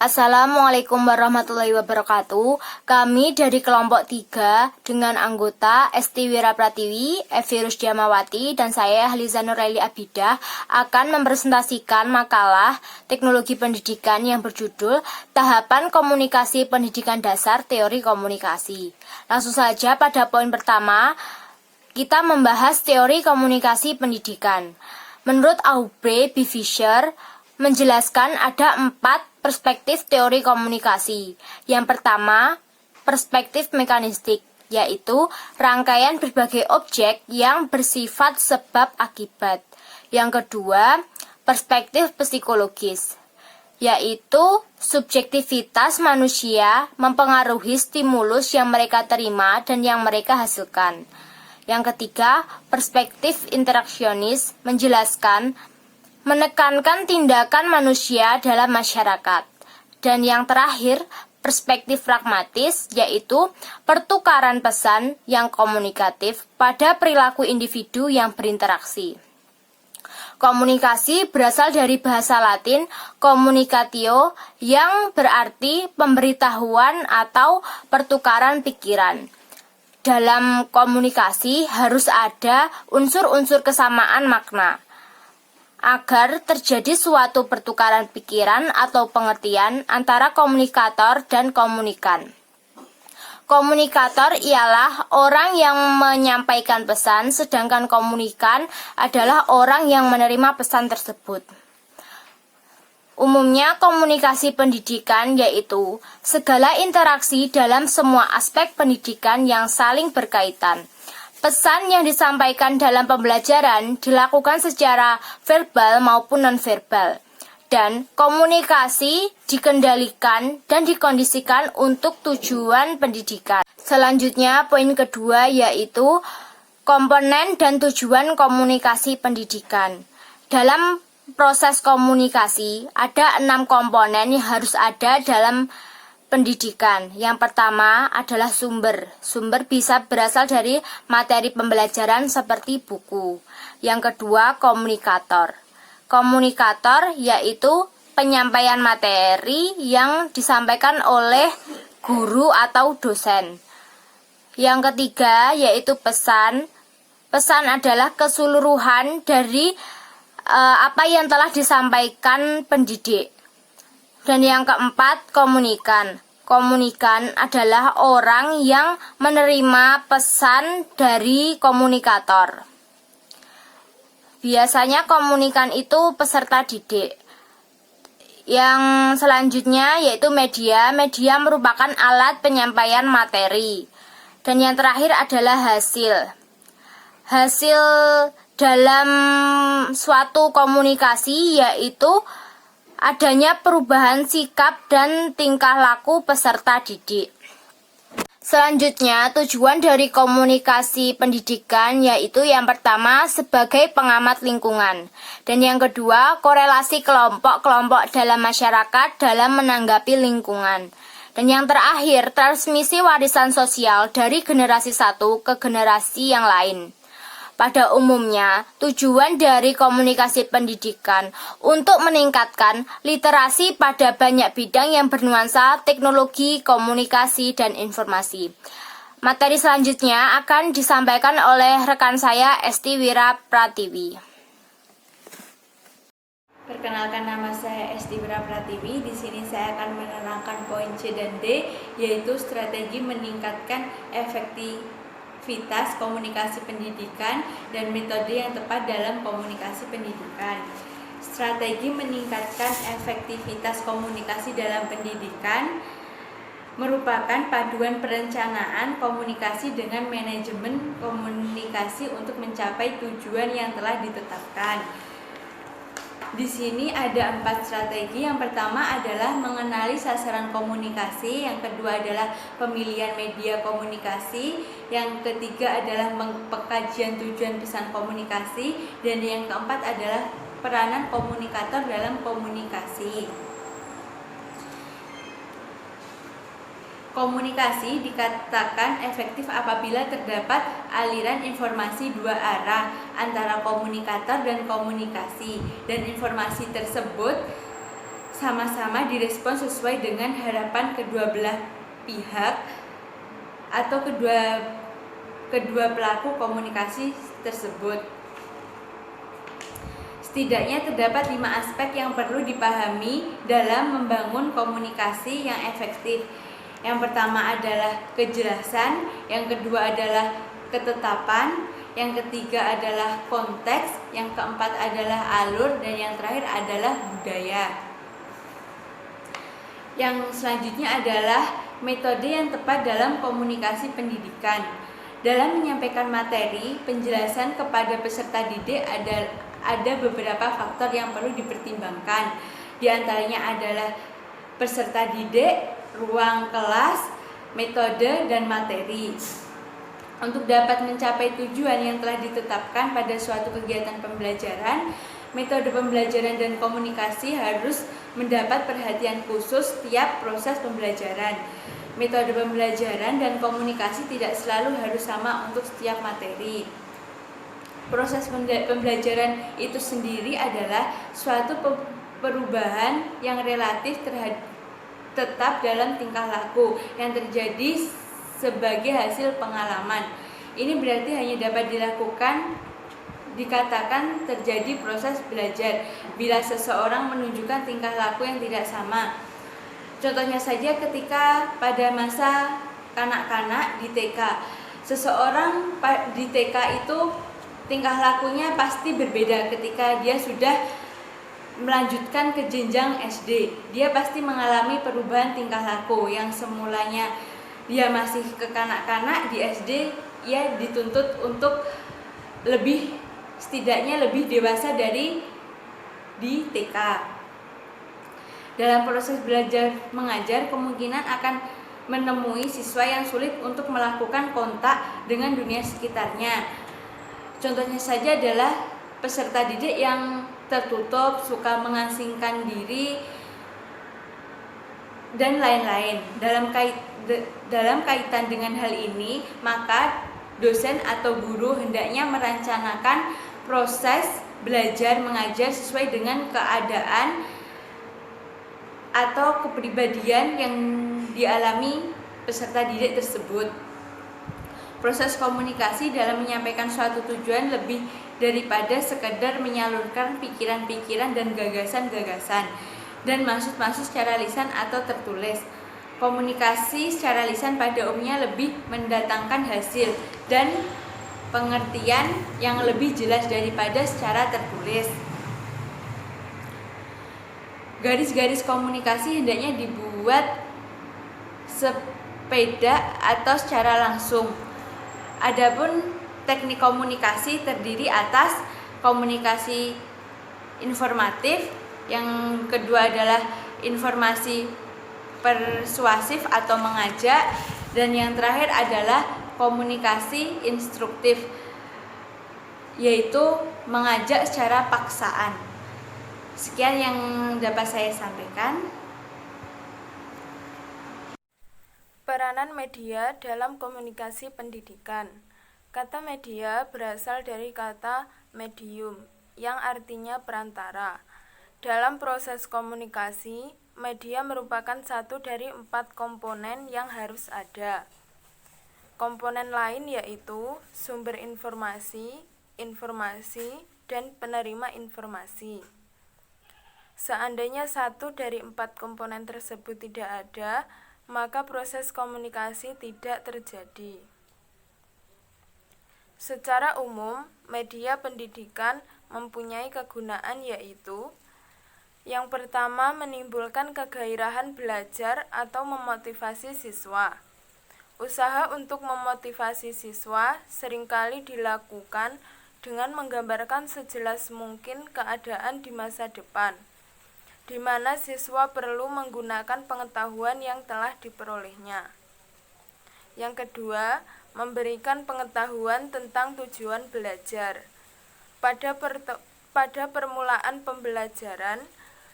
Assalamualaikum warahmatullahi wabarakatuh. Kami dari kelompok 3 dengan anggota Esti Wira Pratiwi, Evi Rusdiamawati, dan saya Haliza Nuraili Abidah akan mempresentasikan makalah teknologi pendidikan yang berjudul Tahapan Komunikasi Pendidikan Dasar Teori Komunikasi. Langsung saja pada poin pertama, kita membahas teori komunikasi pendidikan. Menurut Aubrey B. Fisher, menjelaskan ada 4 perspektif teori komunikasi. Yang pertama, perspektif mekanistik, yaitu rangkaian berbagai objek yang bersifat sebab akibat. Yang kedua, perspektif psikologis, yaitu subjektivitas manusia mempengaruhi stimulus yang mereka terima dan yang mereka hasilkan. Yang ketiga, perspektif interaksionis menjelaskan menekankan tindakan manusia dalam masyarakat. Dan yang terakhir, perspektif pragmatis, yaitu pertukaran pesan yang komunikatif pada perilaku individu yang berinteraksi. Komunikasi berasal dari bahasa Latin communicatio yang berarti pemberitahuan atau pertukaran pikiran. Dalam komunikasi harus ada unsur-unsur kesamaan makna agar terjadi suatu pertukaran pikiran atau pengertian antara komunikator dan komunikan. Komunikator ialah orang yang menyampaikan pesan, sedangkan komunikan adalah orang yang menerima pesan tersebut. Umumnya komunikasi pendidikan yaitu segala interaksi dalam semua aspek pendidikan yang saling berkaitan. Pesan yang disampaikan dalam pembelajaran dilakukan secara verbal maupun nonverbal, dan komunikasi dikendalikan dan dikondisikan untuk tujuan pendidikan. Selanjutnya, poin kedua yaitu komponen dan tujuan komunikasi pendidikan. Dalam proses komunikasi, ada 6 komponen yang harus ada dalam pendidikan. Yang pertama adalah sumber. Sumber bisa berasal dari materi pembelajaran seperti buku. Yang kedua, komunikator. Komunikator yaitu penyampaian materi yang disampaikan oleh guru atau dosen. Yang ketiga yaitu pesan. Pesan adalah keseluruhan dari apa yang telah disampaikan pendidik. Dan yang keempat, komunikan. Komunikan adalah orang yang menerima pesan dari komunikator. Biasanya komunikan itu peserta didik. Yang selanjutnya yaitu media. Media merupakan alat penyampaian materi. Dan yang terakhir adalah hasil. Hasil dalam suatu komunikasi yaitu adanya perubahan sikap dan tingkah laku peserta didik. Selanjutnya, tujuan dari komunikasi pendidikan yaitu yang pertama sebagai pengamat lingkungan, dan yang kedua korelasi kelompok-kelompok dalam masyarakat dalam menanggapi lingkungan, dan yang terakhir transmisi warisan sosial dari generasi satu ke generasi yang lain. Pada umumnya, tujuan dari komunikasi pendidikan untuk meningkatkan literasi pada banyak bidang yang bernuansa teknologi, komunikasi, dan informasi. Materi selanjutnya akan disampaikan oleh rekan saya Esti Wira Pratiwi. Perkenalkan, nama saya Esti Wira Pratiwi. Di sini saya akan menerangkan poin C dan D, yaitu strategi meningkatkan efektivitas komunikasi pendidikan dan metode yang tepat dalam komunikasi pendidikan. Strategi meningkatkan efektivitas komunikasi dalam pendidikan merupakan paduan perencanaan komunikasi dengan manajemen komunikasi untuk mencapai tujuan yang telah ditetapkan. Di sini ada 4 strategi. Yang pertama adalah mengenali sasaran komunikasi, yang kedua adalah pemilihan media komunikasi, yang ketiga adalah pengkajian tujuan pesan komunikasi, dan yang keempat adalah peranan komunikator dalam komunikasi. Komunikasi dikatakan efektif apabila terdapat aliran informasi dua arah antara komunikator dan komunikasi, dan informasi tersebut sama-sama direspon sesuai dengan harapan kedua belah pihak atau kedua pelaku komunikasi tersebut. Setidaknya terdapat 5 aspek yang perlu dipahami dalam membangun komunikasi yang efektif. Yang pertama adalah kejelasan, yang kedua adalah ketetapan, yang ketiga adalah konteks, yang keempat adalah alur, dan yang terakhir adalah budaya. Yang selanjutnya adalah metode yang tepat dalam komunikasi pendidikan. Dalam menyampaikan materi, penjelasan kepada peserta didik ada beberapa faktor yang perlu dipertimbangkan. Di antaranya adalah peserta didik, ruang kelas, metode, dan materi. Untuk dapat mencapai tujuan yang telah ditetapkan pada suatu kegiatan pembelajaran, metode pembelajaran dan komunikasi harus mendapat perhatian khusus setiap proses pembelajaran. Metode pembelajaran dan komunikasi tidak selalu harus sama untuk setiap materi. Proses pembelajaran itu sendiri adalah suatu perubahan yang relatif tetap dalam tingkah laku yang terjadi sebagai hasil pengalaman. Ini berarti hanya dapat dikatakan terjadi proses belajar bila seseorang menunjukkan tingkah laku yang tidak sama. Contohnya saja ketika pada masa kanak-kanak di TK, seseorang di TK itu tingkah lakunya pasti berbeda ketika dia sudah melanjutkan ke jenjang SD. Dia pasti mengalami perubahan tingkah laku yang semulanya dia masih kekanak-kanak di SD, ia dituntut untuk setidaknya lebih dewasa dari di TK. Dalam proses belajar mengajar, kemungkinan akan menemui siswa yang sulit untuk melakukan kontak dengan dunia sekitarnya. Contohnya saja adalah peserta didik yang tertutup, suka mengasingkan diri, dan lain-lain. Dalam kaitan dengan hal ini, maka dosen atau guru hendaknya merencanakan proses belajar mengajar sesuai dengan keadaan atau kepribadian yang dialami peserta didik tersebut. Proses komunikasi dalam menyampaikan suatu tujuan lebih daripada sekedar menyalurkan pikiran-pikiran dan gagasan-gagasan dan maksud-maksud secara lisan atau tertulis. Komunikasi secara lisan pada umumnya lebih mendatangkan hasil dan pengertian yang lebih jelas daripada secara tertulis. Garis-garis komunikasi hendaknya dibuat sepeda atau secara langsung. Adapun teknik komunikasi terdiri atas komunikasi informatif, yang kedua adalah informasi persuasif atau mengajak, dan yang terakhir adalah komunikasi instruktif, yaitu mengajak secara paksaan. Sekian yang dapat saya sampaikan. Peranan media dalam komunikasi pendidikan. Kata media berasal dari kata medium, yang artinya perantara. Dalam proses komunikasi, media merupakan satu dari 4 komponen yang harus ada. Komponen lain yaitu sumber informasi, informasi, dan penerima informasi. Seandainya satu dari 4 komponen tersebut tidak ada, maka proses komunikasi tidak terjadi. Secara umum, media pendidikan mempunyai kegunaan yaitu: yang pertama, menimbulkan kegairahan belajar atau memotivasi siswa. Usaha untuk memotivasi siswa seringkali dilakukan dengan menggambarkan sejelas mungkin keadaan di masa depan, di mana siswa perlu menggunakan pengetahuan yang telah diperolehnya. Yang kedua, memberikan pengetahuan tentang tujuan belajar. Pada permulaan pembelajaran,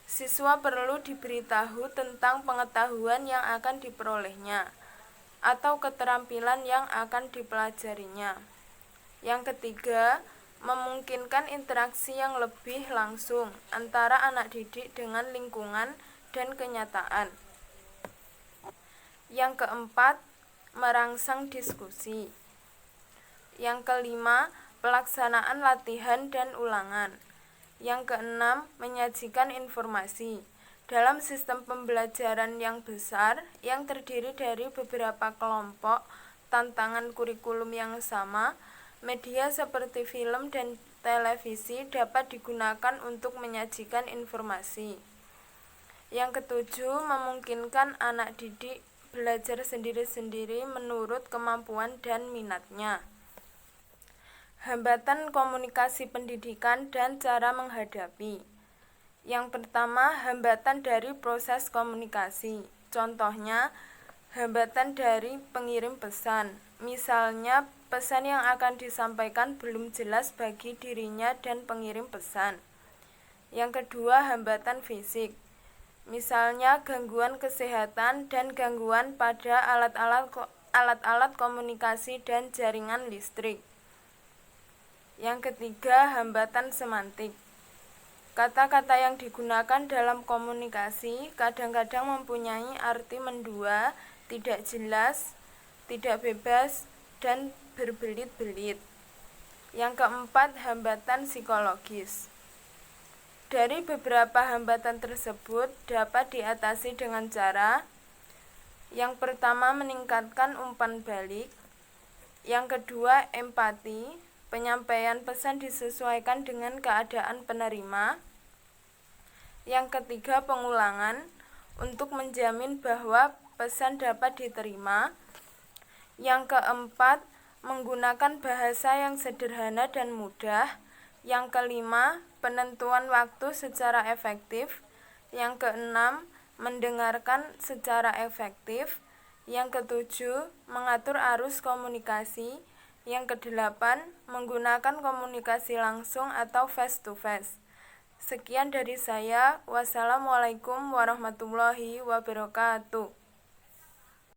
siswa perlu diberitahu tentang pengetahuan yang akan diperolehnya atau keterampilan yang akan dipelajarinya. Yang ketiga, memungkinkan interaksi yang lebih langsung antara anak didik dengan lingkungan dan kenyataan. Yang keempat, merangsang diskusi. Yang kelima, pelaksanaan latihan dan ulangan. Yang keenam, menyajikan informasi. Dalam sistem pembelajaran yang besar, yang terdiri dari beberapa kelompok, tantangan kurikulum yang sama, media seperti film dan televisi dapat digunakan untuk menyajikan informasi. Yang ketujuh, memungkinkan anak didik belajar sendiri-sendiri menurut kemampuan dan minatnya. Hambatan komunikasi pendidikan dan cara menghadapi. Yang pertama, hambatan dari proses komunikasi. Contohnya, hambatan dari pengirim pesan. Misalnya, pesan yang akan disampaikan belum jelas bagi dirinya dan pengirim pesan. Yang kedua, hambatan fisik. Misalnya, gangguan kesehatan dan gangguan pada alat-alat komunikasi dan jaringan listrik. Yang ketiga, hambatan semantik. Kata-kata yang digunakan dalam komunikasi kadang-kadang mempunyai arti mendua, tidak jelas, tidak bebas, dan berbelit-belit. Yang keempat, hambatan psikologis. Dari beberapa hambatan tersebut dapat diatasi dengan cara: yang pertama, meningkatkan umpan balik. Yang kedua, empati. Penyampaian pesan disesuaikan dengan keadaan penerima. Yang ketiga, pengulangan untuk menjamin bahwa pesan dapat diterima. Yang keempat, menggunakan bahasa yang sederhana dan mudah. Yang kelima, penentuan waktu secara efektif. Yang keenam, mendengarkan secara efektif. Yang ketujuh, mengatur arus komunikasi. Yang kedelapan, menggunakan komunikasi langsung atau face to face. Sekian dari saya. Wassalamualaikum warahmatullahi wabarakatuh.